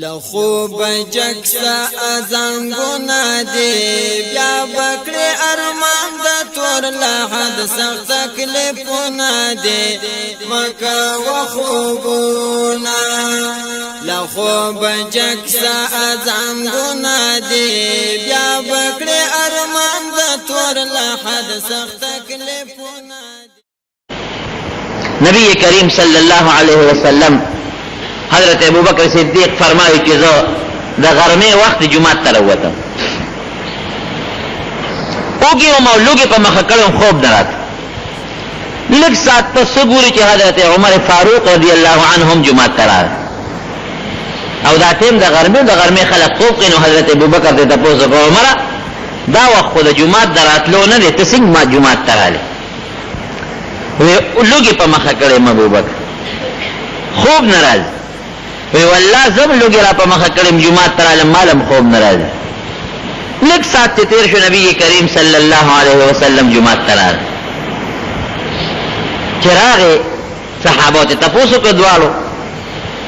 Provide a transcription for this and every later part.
لخوب جکسا ازنگونا دی بیا بکڑی ارمان دا تور لحد سخت تکلیفونا دی مکا و خوبونا لخوب جکسا ازنگونا دی بیا بکڑی ارمان دا تور لحد سخت تکلیفونا دی نبی کریم صلی اللہ علیہ وسلم حضرت ابوبکر صدیق فرمایي چې زه د غرمې وخت جمعه ته راووتم اوږې وم او لوږې په مخه کړم خوب نه راته لږ ساعت پس ګوري چې حضرت عمر فاروق رضی الله عنه هم جمعه ته راغی او دا ټیم د غرمې خلک خوب کوي نو حضرت ابوبکر ته تپوس وکړ عمره دا وخت خو د جمعه د راتلو نه دی ته څنګه ما جمعه ته رالې لوږې په مخه کړم ابوبکر خوب نه راځي وی والله زم لوگی را پا مخا کریم جماعت ترالم مالم خوب نراز لک ساتھ تیر شو نبی کریم صلی اللہ علیہ وسلم جماعت ترال چراغ صحابات تپوسو کو دوالو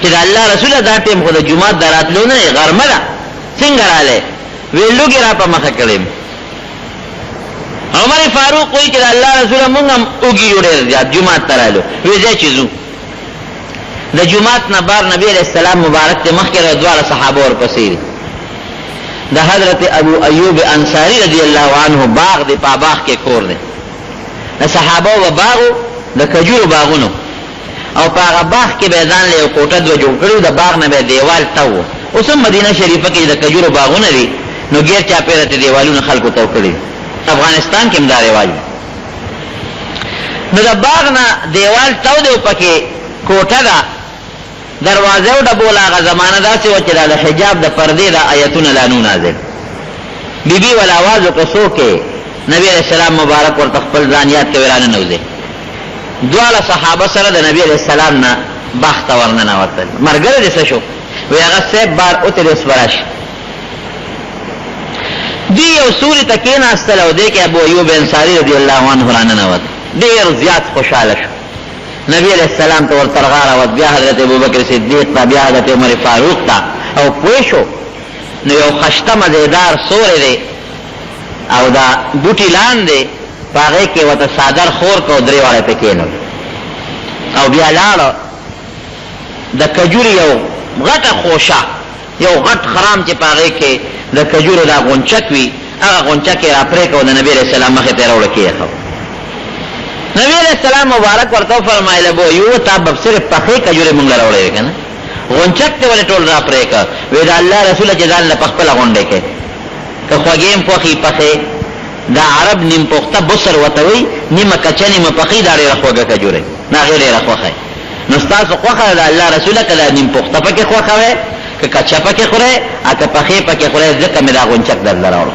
چی دا اللہ رسول دا تیم خود جماعت درات لو نئے غرمدا سنگر آلے وی لوگی را پا مخا کریم عمر فاروق کوئی چی دا اللہ رسول منگم اوگی جوڑے رجات جماعت ترالو وی زی چیزو د جمعات نه بار نبی علیہ السلام مبارک ته مخکې دوه صحابه ورپسې د حضرت ابو ایوب انصاری رضی الله عنه باغ دی په باغ کې کور دی د صحابه و باغو د کجورو باغونو او په هغه باغ کې به ځان له کوټه دوه جوړ کړو د باغ نه به دیوال تاو اوس مدینه شریفه کې د کجورو باغونه دي نو غیر چا پیره ته دیوالونه خلکو تو کړی افغانستان کې مدار رواج نو د باغ نه دیوال تاو دی پکې کوټه دا دروازه او ډبول هغه زمانہ داسې و چې د حجاب د پردې د آیتونه لانو نازل بیبي ول आवाज وکړو کې نبی علیہ السلام مبارک ورته خپل ځانیات کې ورانه نوځي دواله صحابه سره د نبی علیہ السلام نه بخت ورننه وتل مرګره دې شو وی هغه سه بار او تل اسوراش دی یو سوري تکینا استلو دې کې ابو ایوب انصاری رضی الله عنه ورانه وت ډیر زیات خوشاله شو نبی علیہ السلام تو ورترغار او بیا حضرت ابوبکر صدیق تا بیا حضرت عمر فاروق تا او پوښو نو یو خشته مزیدار سورې دی او دا بوټی لاندې پاغه کې وته صادر خور کو درې واړه پکې نو او بیا لاړ د کجوري یو غټه خوشه یو غټ خرام چې پاغه کې د کجوري دا غونچک وی هغه غونچک را پرې کو د نبی علیہ السلام مخه ته راوړ کېخو نبی علیہ السلام مبارک ورته فرمایله بو یو تا بب صرف پخې کجوره مونږ راوړې کنه غونچک ته ولې ټول را پرې کا وې دا الله رسول جزال له پخپل غونډه کې که خوګیم پخې پخې دا عرب نیم پخته بصر وتوي نیمه کچنی مپخې دا لري خوګه کجوره نه غیر راخوخه نو تاسو خوخه دا الله رسول کله نیم پخته پکې خوخه وې که کچا پکې خوره اته پخې پکې خوره ځکه مې دا غونچک در لراوړ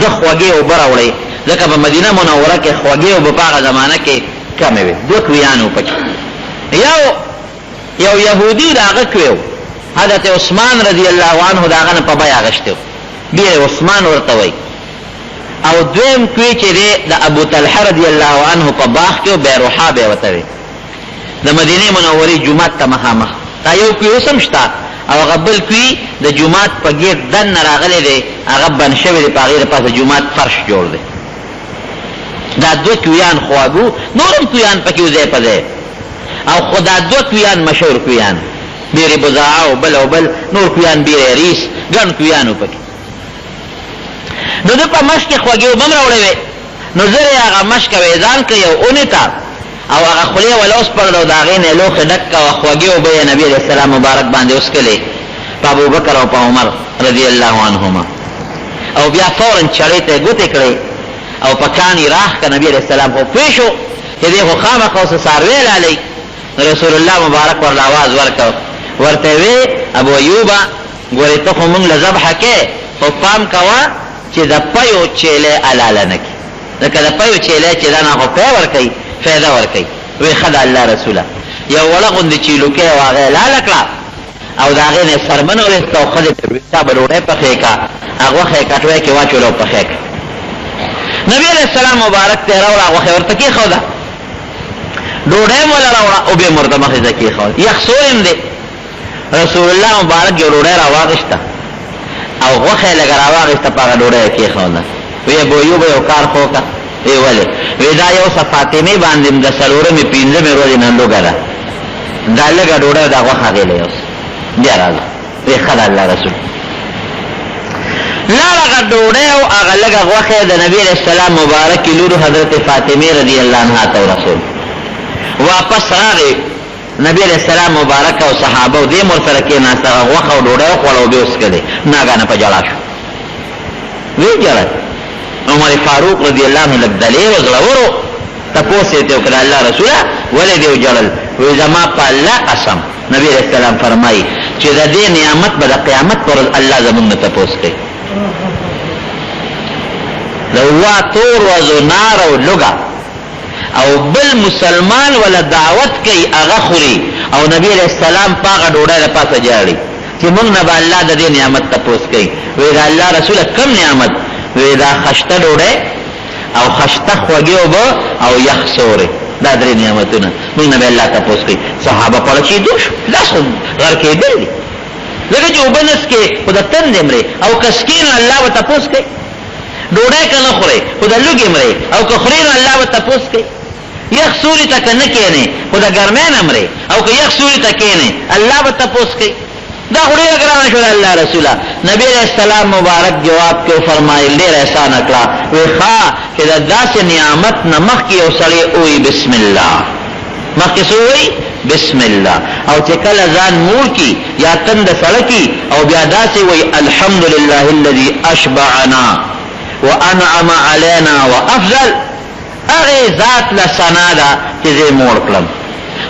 د خوګه او براوړې ځکه په مدینه منوره کې خوږې او په هغه زمانہ کې کمې وي دوه کویانو پکې یو يهودي راغ کړو حضرت عثمان رضی الله عنه داغه نه په بیا غشتو بیا عثمان ورته وای او دویم کوي چې د ابو طلحه رضی الله عنه په باغ کې بیروحا به وته د مدینه منورې جمعه ته مخامخ تا یو کوي سمشتا او غبل کوي د جمعه په ګیر دن راغلي دی هغه بن شوی په غیر پاسه جمعه فرش جوړ دی دا دو کویان خواگو نورم کویان پکی وزے پزے او خدا دو کویان مشهور کویان بیر بزاعا و بل نور کویان بیر ریس گن کویانو پکی نو دو پا مشک خواگیو بم روڑے وے نو زر آغا مشک ویزان که یو اونتا او آغا خلی ولوس پردو داغین لوخ دکا و خواگیو بی نبی علیہ السلام مبارک باندے اس کلے پا ابو بکر و پا عمر رضی اللہ عنہما او بیا فورن چڑیتے گوتے کڑے او پکانی راہ کا نبی علیہ السلام کو پیشو کہ دیکھو خامخ او سارویل علی رسول اللہ مبارک ور آواز ورکو ورته وی ابو ایوبا ګورې ته خو مونږ له ذبحه کې خو پام کوه چې د پیو چیلې حلاله نه کړي ځکه د پیو چیلې چې دا نه خو پی ورکوي فایده ورکوي وی ښه د الله رسوله یو وړه غوندې چیلوکې او هغه حلاله کړه او د هغې نه سرمن ورېسته او ښځې تر ویښتا به ډوډۍ پخې کړه هغه وخه یې کټوی کې واچولو او پخې کړه نبی علیہ السلام مبارک ته راوړه غوښه ورته کېښوده ډوډۍ موله راوړه او بیا مرده مخې ته کېښوده یخ سورم دی رسول الله مبارک یو ډوډۍ راواغېسته او غوښه یې لږه راواغېسته په هغه ډوډۍ یې کېښوده. وی ابو ایوب یو کار خو وکړه. وی ولې؟ وی دا یو څه فاطمې باندې د څلورمې پنځمې ورځې نه لوږه ده، دا لږه ډوډۍ دا غوښه هغې له یو څه بیا راځه. وی ښه ده الله رسول لاړ هغه ډوډۍ او هغه لږه غوښه د نبي علیه السلام مبارکې لور حضرت فاطمې رضی الله عنها ته ورسول. واپس راغی نبی علیہ السلام مبارک او صحابه دې مور سره کېناسته، غوښه او ډوډۍ وخوړه او بیا وڅښلې. ناګانه په ژړا شو. وی ژړل. عمر فاروق رضی الله عنه لږ دلیر او زړور و. تپوس یې ته وکړه الله رسوله ولې دې وژړل؟ وی زما په الله قسم نبی علیہ السلام فرمایي چې د دې نعمت به د قیامت پر ورځ الله زموږ نه تپوس کوي. د واتو ورځو نار او لوږه او بل مسلمان ولا دعوت کوي هغه خوري او نبی علیہ السلام پاغه ډوډۍ د پاسه جاړي چې موږ نه به الله د دې نعمت تپوس کوي. وی دا الله رسول کم نعمت؟ وی دا خشته ډوډۍ او خشته خوږې اوبه او یخ سورې، دا درې نعمتونه موږ نه به الله تپوس کوي. صحابه پړچېدو شو، لاس غر کېدل دي لکه چې اوبه نسکې خو د تندې مرې او کسکې نو الله به تپوس کوي. ډوډۍ که نه خورې خو د لوږې مرې او که خورې نو الله به تپوس کوي. یخ سوری ته که نه کېنې خو د ګرمۍ نه مرې او که یخ سوری ته کېنې الله به تپوس کوي. دا خو ډېره ګرانه شوه الله رسوله. نبی علیہ السلام مبارک جواب کې وفرمایل ډېر احسانه کړه. وی ښه چې د داسې نعمت نه مخکې یو سړی ووایي بسم الله، مخکې څه ووایي بسم الله، او چې کله ځان موړ کي یا تنده سړه کي او بیا داسې وایي الحمدلله الذي اشبعنا وانعم علينا وافضل، هغې ذات له ثنا ده چې زه موړ کړم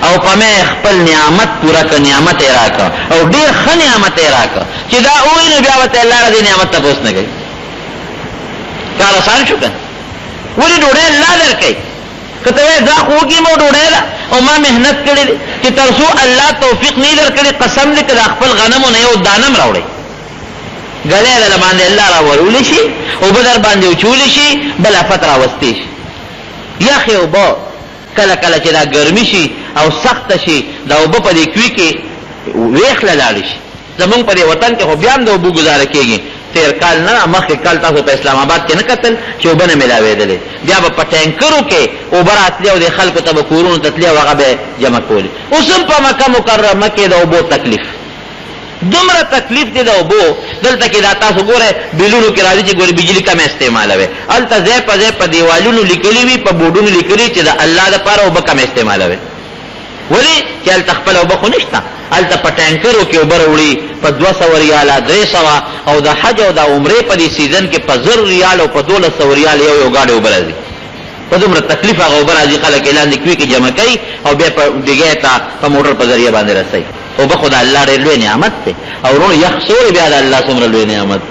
او په مې خپل نعمت پوره که نعمت یې راکړه او ډېر ښه نعمت یې راکړه چې دا ووایي نو بیا به ته الله دې نعمت تپوس نه کوي. کار آسان شو که ولې ډوډۍ الله درکوي. که ته وایې دا خو وږي مو ډوډۍ ده او ما محنت کړې دی چې تر څو الله توفیق نه درکړي قسم دې که د خپل غنمو نه یو دانم راوړئ ګلی در باندې الله راورولی شي اوبه در باندې وچولی شي بل افت راوستی شي. یخې اوبه کله کله چې دا ګرمي شي او سخته شي دا اوبه په دې کوي کې ویخله لاړې شي. زمونږ په دې وطن کې خو بیا هم د اوبو ګزاره کېږي. تېر کال نه مخکې کال تاسو په اسلام آباد کې نه کتل چې اوبه نه میلاوېدلې، بیا به په ټینکرو کې اوبه راتلې او د خلکو ته به کورونو ته تلې او هغه به جمع کولې. اوس هم په مکه مکرمه کې د اوبو تکلیف دومره تکلیف دی د اوبو. دلته کې دا تاسو ګورئ بیلونو کې راځي چې ګورئ بجلي کم استعمالوي، هلته ځای په ځای په دیوالونو لیکلي وي په بورډونو لیکلي چې د الله دپاره اوبه کم استعمالوي. ولې چې هلته خپل اوبه خو نشته، هلته په ټینکرو کې اوبه راوړي په 200 ریاله 300 او د حج او د عمرې په دې سیزن کې په 1000 ریال او په 1200 ریال یو ګاډۍ اوبه راځي. په دومره تکلیف هغه اوبه راځي خلک یې لاندې کوي کې جمع کوي او بیا په ډیګۍ ته په موټر په ذریعه باندې رسوي. اوبه خو د الله ډېر لوی نعمت دی او ورونو یخ سورې بیا د الله څومره لوی نعمت